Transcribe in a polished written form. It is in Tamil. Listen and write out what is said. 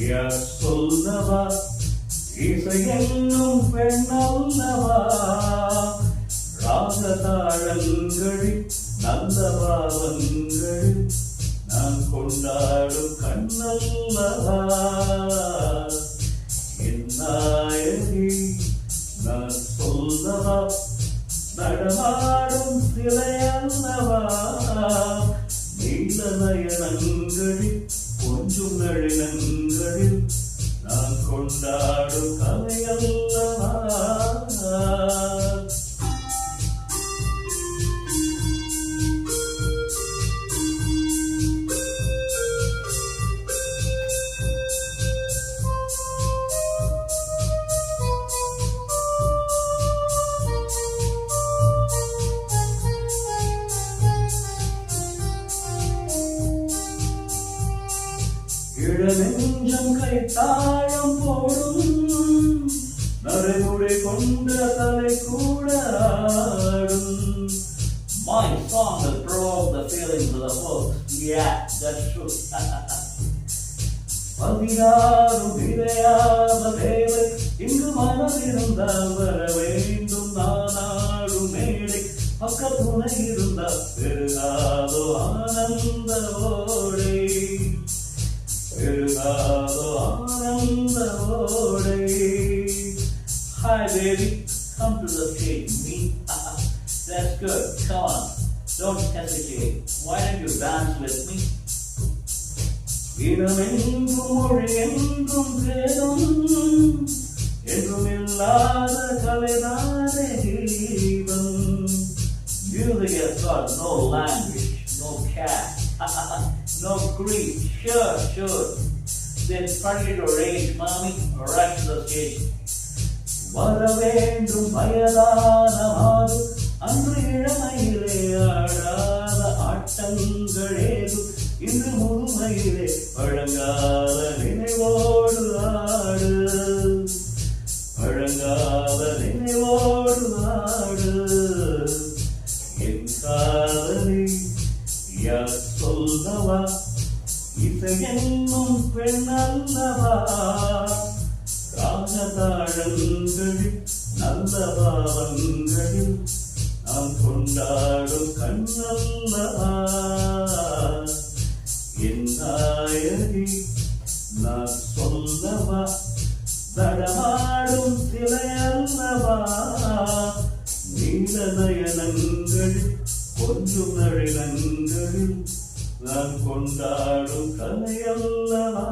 யார் சொல்லவா இசையென்னும் பெண்ணல்லவா ராகதாளங்களில் நல்ல பாவங்களில் நான் கொண்டாடும் கண்ணல்லவா என் நாயகி நான் சொல்லவா நடமாடும் சிலையல்லவா நீல நயனங்களில் கொஞ்சம் நளினங்களில் நான் கொண்டாடும் கலையல்லவா இளநெஞ்சம் கைத்தாழம் போடும் நரைமுறை கொண்ட தலை கூட ஆடும். My song has brought the feelings of the folks. Yeah, that's true. பதினாறும் இறையாத தேவை இங்கு மனதிருந்தால் வர வேண்டும் நானாடும் மேடை பக்கத்துணை இருந்தால் பெருகாதோ ஆனந்த ஓடை Hi baby, come to the stage, me. That's good, come on, don't hesitate. Why don't you dance with me? இடமெங்கும் மொழியெங்கும் வேதம் என்றும் இல்லாத கலைதானே தீபம். Music has got no language, no caste. No creed, sure. Then partly to rage, mommy, right to the stage. வரவேண்டும் வயதான மாது அன்று இளமையிலே ஆடாத ஆட்டங்களேது இன்று முழுமையிலே பழங்கால நினைவோடு ஆடு பழங்கால நினைவோடு ஆடு என் காதலி யார் சொல்லவா இசையென்னும் பெண்ணல்லவா ராகதாளங்களில் நல்ல பாவங்களில் நாம் கொண்டாடும் கண்ணல்லவா என் நாயகி நான் சொல்லவா நடமாடும் சிலையல்லவா நீல நயனங்களில் கொஞ்சம் நளினங்களில் நான் கொண்டாடும் கலையல்லவா